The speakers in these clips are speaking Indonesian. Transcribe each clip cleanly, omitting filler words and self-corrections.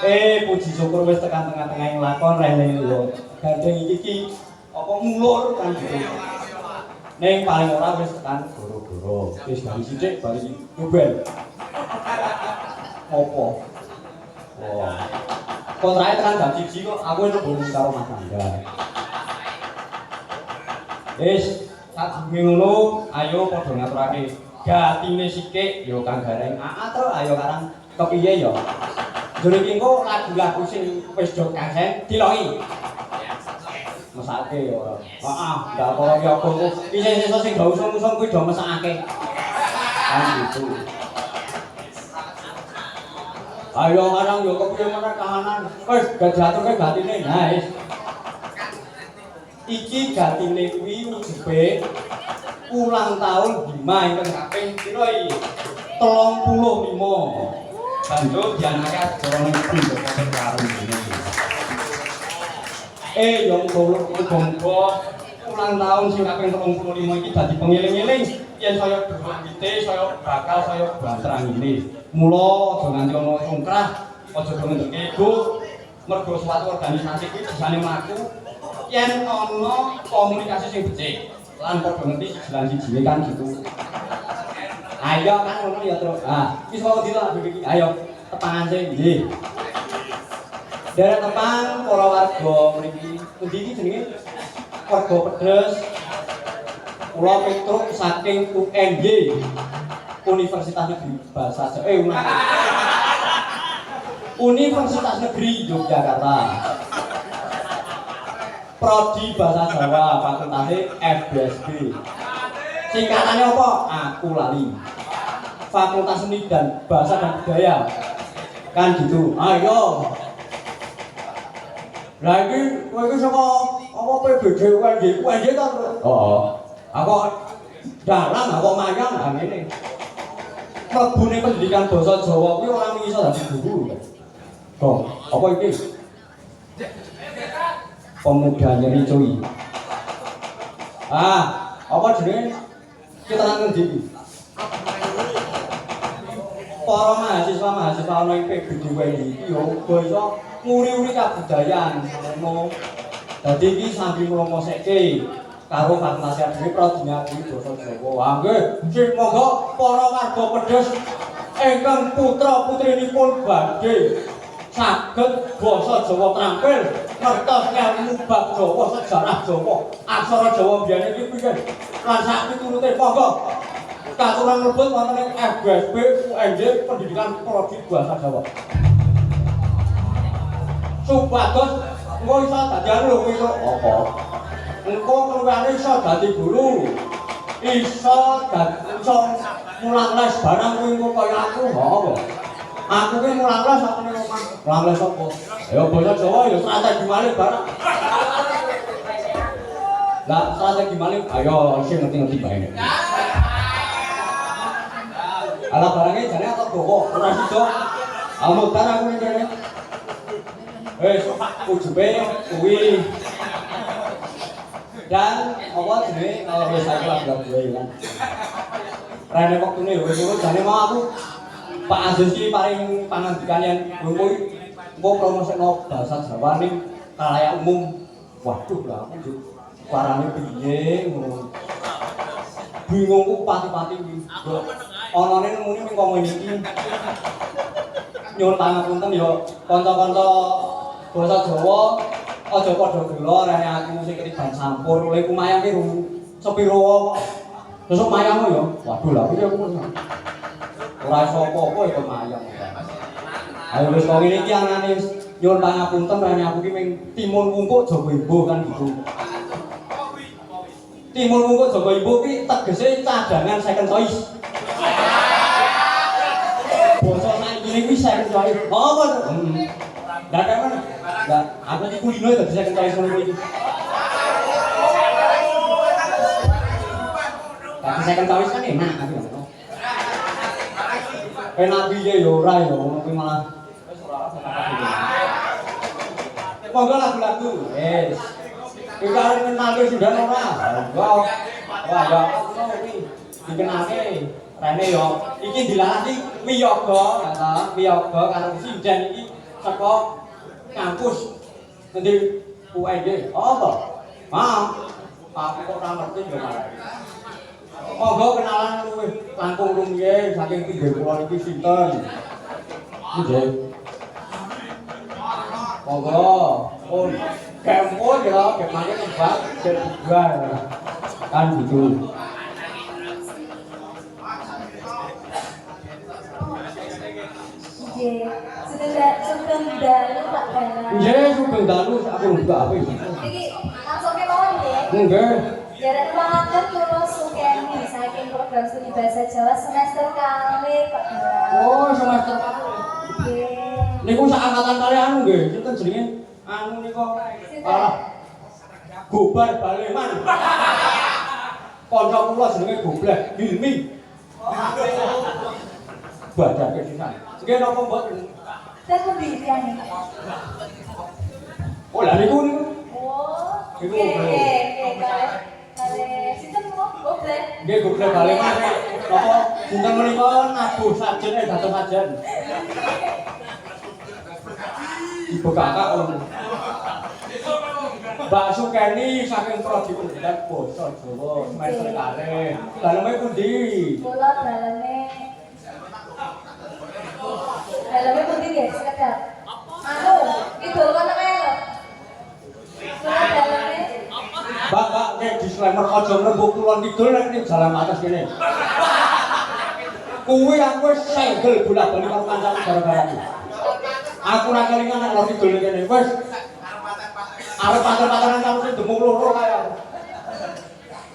Puji syukur wis tekan tengah-tengahing lakon rene lho. Gandeng iki apa ngulur kan gitu. Ning paling ora wis tekan goro-goro. Wis bali sithik bali nyoben. Opo? Oh. Kontrake tekan jam 1 kok aku nunggu karo Mas Angga. Wis sadurunge ngono, ayo padha ngaturake gatine sikik ya Kang Gareng. Atro ayo karang kepiye ya? Jare iki engko lagu-lagu sing wis do kaseh diloki. Mesake ya ora. Heeh, ndak kaya ya apa isih-isih sing do usung-usung kuwi do mesake. Kan gitu. Ayo karang yo kepiye meneh kahanan. Wis diaturke gatine. Nah, wis. Iki gatine kuwi ujepe ulang tahun Bima ingkang kaping pira iki? 35. Banjur dianake acara ning pondok karo ngene. Yo muga-muga ulang tahun sing kaping 35 iki dadi pengeling-eling yen saya durung-wite saya bakal saya bantrang ini. Mula aja nganti ana sungkrah, aja ngendeke ego mergo suatu organisasi kuwi bisane mlaku yen ana komunikasi sing becik lan padha ngerti jalan sijine kan gitu. Ayo kan ngono ya, Tru. Wis kok dilak iki. Ayo tepangan sing nggih. Derek tepang para warga mriki. Pundi iki jenenge? Warga Pedres. Kula Petruk saking UNY. Universitas Negeri Bahasa Jawa. Universitas Negeri Yogyakarta. Prodi Bahasa Jawa, fakultasnya FBSB. Singkatannya apa? Aku lali. Fakultas Seni dan Bahasa dan Budaya. Kan gitu. Ayo. Lah iki kowe iki saka apa PBD UNJ ta? Heeh. Aku dalang apa mayang ha ngene. Mlebune pendidikan basa Jawa kuwi ora iso dadi guru. Kok, apa iki? Pemuda nyeri cuy. Apa jenenge? Kita ngendi iki? Para mahasiswa ana ing PBD iki yo uga iso nguri-uri kabudayaan ngono. Dadi iki sambil nglomosekke karo fakultas dhewe prodine kuwi basa Jawa. Nggih, semoga para warga Pedhes ingkang putra-putrinipun badhe saged basa Jawa trampil, ngertos ilmu bab Jawa, sejarah Jawa, aksara Jawa biyane iki piye. Lan sak piturute monggo katuran mlebet wonten ing FBSB UNJ Pendidikan Prodi Bahasa Jawa. Supados engko iso dadi anu lho kuwi apa? Engko keluwane iso dadi guru. Iso mulang les barang kuwi engko kaya aku, apa? Aku ki mulang les sak ning omah. Mulang les apa? Ya basa Jawa ya strategi malih barang. Lah strategi malih ayo sing ngerti-ngerti bae. Ala barangnya jane atau gowo, ora sida. Amutan aku ning kene. Ujube kuwi dan apa jenenge wis aku lagi duwe kan. Rene wektune wis jane mau aku Pak Aziz iki paring pangandikan yen engko promosikno bahasa Jawa ning kalayak umum. Waduh lah aku suarane piye ngono. Bingung ku pati-pati iki. Anane nemune ning komen iki. Nyuwun pangapunten ya kanca-kanca basa Jawa aja padha gelo rene aku sing ketiban sampur oleh kumayang ki sepiro kok. Besok mayangmu ya. Waduh lah piye aku ora iso apa-apa ya mayang. Ayo wis kok ngene iki anane wis nyuwun pangapunten rene aku ki ming timun wungkuk Jawa Ibu kan gitu. Timun wungkuk Jawa Ibu ki tegese cadangan second choice. Basa saiki kuwi second choice. Apa? Ndak ada mana? Ndak, aku iki kulino dadi second choice ngono iki. Tapi second choice kan enak aku ngono. Enak piye ya ora ya ngono kuwi malah wis ora monggo lagu-lagu. Wis. Iki arep kenalke sudah ora? Wah. Wah ya ngono iki. Dikenalke rene yo iki dilalati wiyaga ta, wiyaga karo sinden iki saka kampus nanti UND. Oh, toh. Maaf. Aku kok ora ngerti ya malah. Monggo kenalan luwih langkung rumiyin saking pinggir kula niki sinten. Nggih. Monggo. Oh, kemo ya, kemane kembang terbugar. Kan gitu. Sugeng dalu Pak Dalan. Nggih, sugeng dalu aku buka apa iki. Iki langsung ke mawon nggih. Nggih. Jarak pangatur kula Sukeni saking program studi bahasa Jawa semester kalih Pak Dalan. Oh, semester kalih. Nggih. Niku sak angkatan kali anu nggih, sinten jenenge? Anu niku. Gobar Baleman. Kanca kula jenenge Goblek Hilmi. Badake sisan. Nggih napa mboten? Ten pundi tiyane? Oh, lha niku niku. Oh. Iku Nggih, kalih sinten Goblek. Nggih Goblek Baleman. Napa sinten menika nabuh sajen dados sajen. Ibu kakak om. Mbak Sukeni saking prodi pendidikan basa Jawa semester kalih. Daleme pundi? Kula daleme pundi nggih sekedap. Anu, idul kono kae lho. Kula daleme Mbak, nek disclaimer aja mlebuk kulon kidul nek ning jalan atas kene. Kuwi aku wis senggel bolak-balik karo kancaku gara-gara iki. Aku ora kelingan nek lor kidul kene. Wis arep pacar-pacaran karo sing demung loro kae.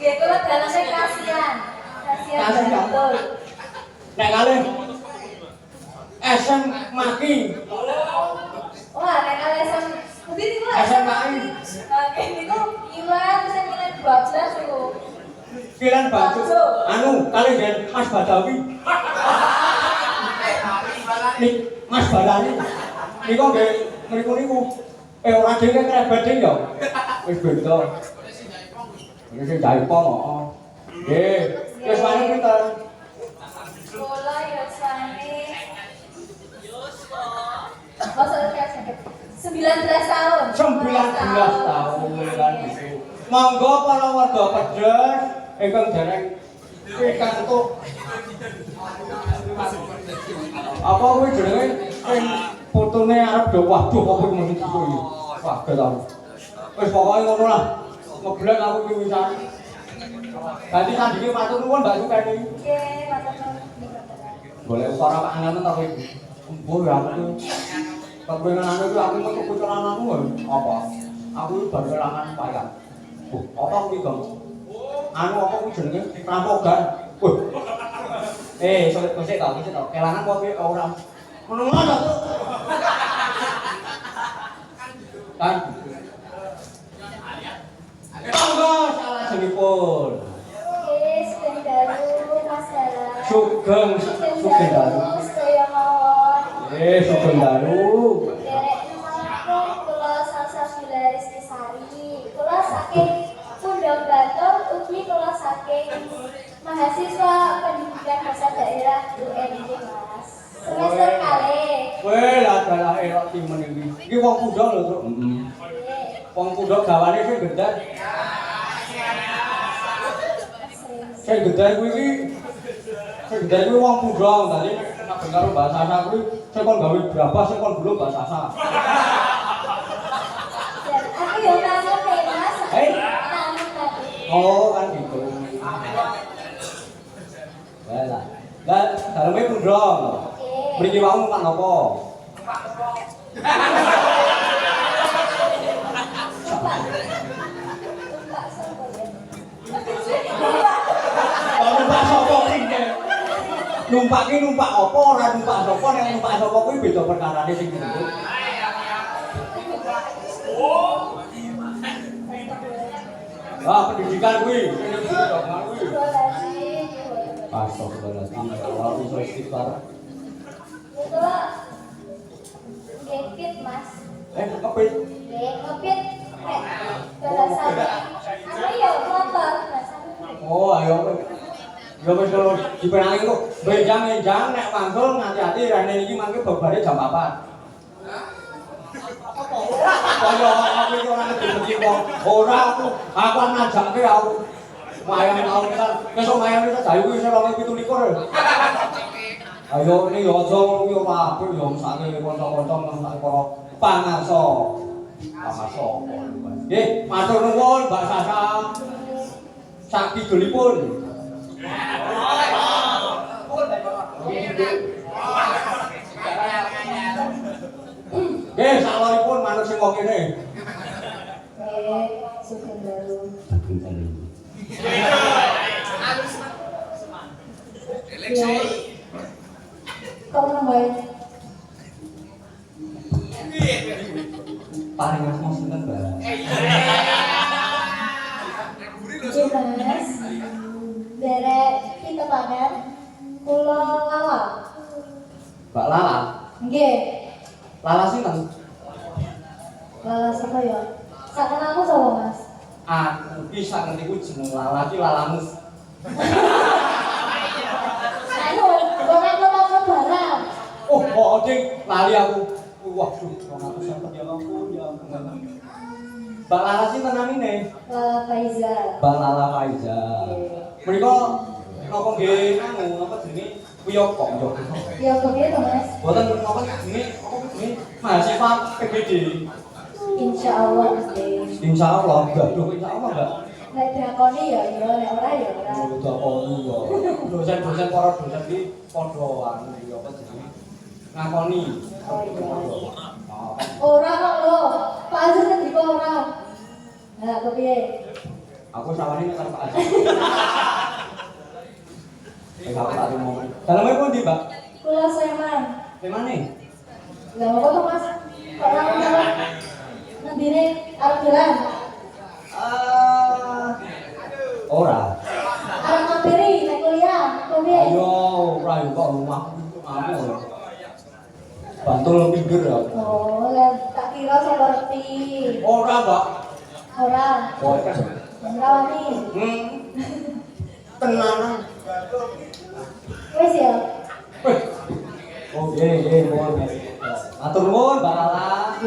nggih kula daleme kasihan. Kasihan betul. Nek kalih SM Maki. Wah, nek alasan pundi niku? SMAI. Oke, niku Iwan sing minat 12 niku. Kiran baju. Anu, kalih ngen Mas Badawi. Nik Mas Badani. Niku nggih niku. Ora dhewe krebet ding yo. Wis beda. Iki sing jaipong kok. Nggih, wis wani pinten? Kula ya sane. Masa sakit. 19 tahun. 19 tahun kan gitu. Monggo para warga Pedes ingkang dereng pikantuk. Apa kuwi jenenge sing fotone arep do waduh apa iki mesti kuwi. Wah, gelam. Wis pokoke ngono lah. Ngeblek aku iki wisan. Dadi sandinge matur nuwun Mbak Sukeni. Nggih, matur nuwun. Golek ukara Pak Angan ta kowe. Embuh ya aku. Tapi nang aku metu pucuran anu apa? Aku baru kelangan payah. Apa kuwi, Gong? Anu apa kuwi jenenge? Rampogan. Wah. Solet kosek ta, kosek ta. Kelangan kok ora. Ngono-ngono to. Kan. Monggo salah jenipun. Oke, sugeng dalu Mas Dalan. Sugeng dalu. Sedaya mawon. Sugeng dalu. Derek numpun kula Salsabila Rizky Sari. Kula saking Pundong Batur, ugi kula saking mahasiswa pendidikan bahasa daerah UND Mas. Semester kalih. Weh, lah elok timen iki. Iki wong Pundong lho, Truk. Wong Pundong gawane sing gendar. Sing gendar kuwi iki sing gendar kuwi wong Pundong. Dadi nek karo bahasa Sasa kuwi sing kon gawe brabas sing kon belum bahasa Sasa. Aku yo kangen Mas. Kangen tadi. Oh, kan gitu. Lah. Lah, daleme Pundong. Mriki wau numpak napa? Numpak sapa iki? Numpak ki numpak apa ora numpak sapa nek numpak sapa kuwi beda perkarane sing disebut. Wah, pendidikan kuwi, pendidikan kuwi. Astagfirullahaladzim, ora iso istighfar. Kula ngepit Mas. Ngepit? Ngepit. Bahasane. Aku yo motor bahasane. Oh, ayo. Ya wis kalau dipenangi kok benjang-enjang nek wangsul ngati-ati rene iki mangke babare jam 4. Kaya aku iki ora ngerti wong. Ora aku ngajakke aku. Mayang tau kita, besok mayang kita jayu kuwi sing 2017. Ayo ini yo aja ngono kuwi ora apik yo mesake kanca-kanca nang para pangarsa. Pangarsa. Nggih, matur nuwun Mbak Sasa. Sak kidulipun. Nggih, saloripun manut sing kok kene. Sugeng dalu. Sugeng dalu. Kok nambahin? Paling asma sinten, Mbak? Oke, Mas. Derek pitepangan kula Lala. Mbak Lala. Nggih. Lala sinten? Lala sapa ya? Sakjane aku sapa, Mas? Aku ki sak ngerti ku jeneng Lala ki Lalamus. Ayo, kok ngomong barang. Oh, Ding, lali aku. Waduh, aku sampe ya aku ya. Mbak Lala sinten namine? Lala Faiza. Mbak Lala Faiza. Mriko napa nggih anu napa jenenge Wiyoko yo. Ya kepiye to, Mas? Boten napa jenenge mahasiswa PBD. Insyaallah, nggih. Insyaallah, waduh insyaallah Mbak. Nek diakoni ya ya, nek ora ya ora. Udah kono ya. Dosen-dosen para dosen iki padha anu ya apa jenenge ngakoni. Oh iya. Ora kok lho. Pak Aziz ngendika ora. Nah, kepiye? Aku sawani nek karo Pak Aziz. Aku tak mau. Daleme pundi, Mbak? Kula Sleman. Dimane? Lah kok to, Mas? Kok ora ngono? Ngendine arep jalan. Ora. Arep ngampiri nek kuliah. Kepiye? Ayo, ora yo kok rumahku anu. Bantul pinggir ya. Oh, lah tak kira sapa reti. Ora, Mbak. Ora. Ora. Ora wani. Tenanan. Wis ya. Wih. Oh, nggih, mohon. Matur nuwun, Mbak Lala.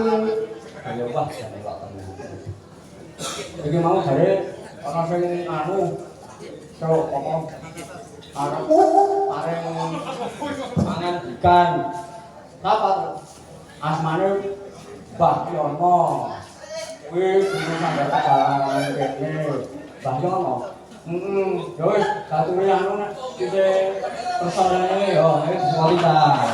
Ayo, Pak, jane kok tenan. Iki mau jare ana sing anu karo apa? Arep paring mangan ikan. Napa? Asmane Mbah Yono. Kuwi guru sampeyan jalan kene. Mbah Yono. Ya wis, satune anu nek isih persoalane yo nek kualitas.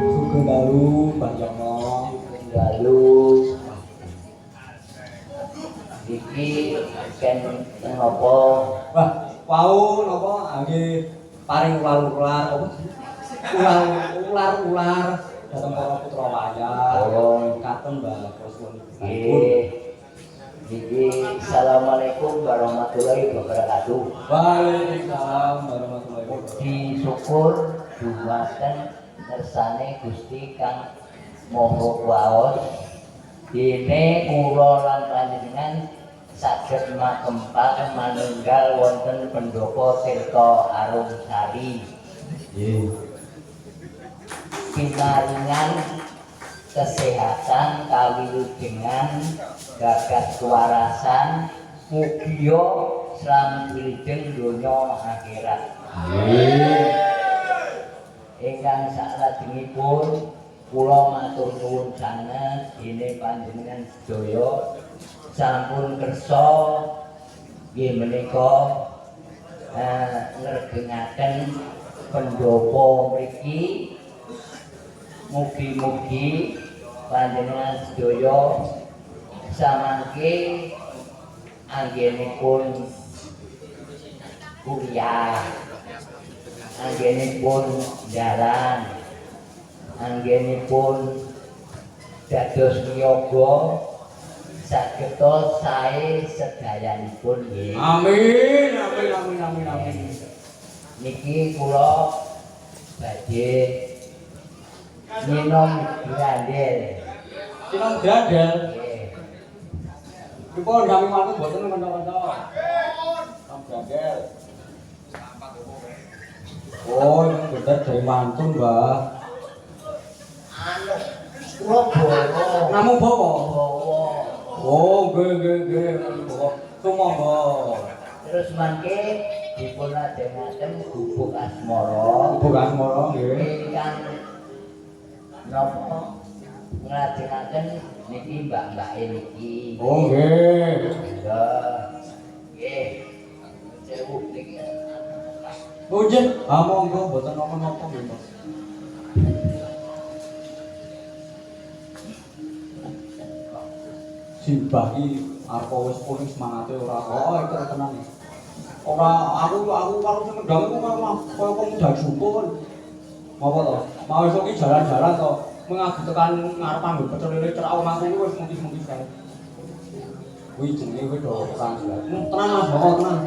Sugeng dalu, Mbak Yono. Lalu iki ken ngopo Wah, wau napa nggih paring ular-ular apa sih? Ular-ular dateng para putra wayah. Oh. Katen Mbak Kuswun. nggih iki assalamualaikum warahmatullahi wabarakatuh. Waalaikumsalam warahmatullahi wabarakatuh. Puji syukur dumateng ngersane Gusti Kang Maha Kuwaos dene kula lan panjenengan saged makempal manunggal wonten Pendopo Tirta Arumsari. Nggih. Pinaringan kesehatan kawilujengan gagas kewarasan mugia slamet wilujeng donya akhirat. Ingkang salajengipun kula matur nuwun sanget dene panjenengan sedaya sampun kersa nggih menika ngregengaken pendopo mriki. Mugi-mugi panjenengan sedaya samangke anggenipun kuliah, anggenipun jalan, anggenipun dados niyaga sageta sae sedayanipun nggih. Amin, amin, amin, amin, amin. Niki kula badhe minum grandel. Sinong gandel. Nggih. Dipun kami mantu boten kanca-kanca. Sam gandel. Oh, ini bener dari mantu, Mbah. Anu, kula bawa. Namung bawa. Bawa. Oh, nggih. Sumangga. Terus mangke dipun lajengaken bubuk asmara. Bubuk asmara nggih. Ingkang napa nglajengaken niki mbak-mbake niki. Oh, nggih. Nggih. Sewu niki. Oh, nggih. Ah, monggo mboten napa-napa nggih, Mas. Simbah iki arep wis pulih semangate ora kok iki tenan. Ora aku karo sing ndang iku kaya pemuda syukur. Apa to? Mau esuk iki jalan-jalan to, mengagi tekan ngarep ambil pecel lele cerak omahku wis mungkin-mungkin kae. Kuwi jenenge kuwi do perang jelas. Tenang Mas, bawa tenang.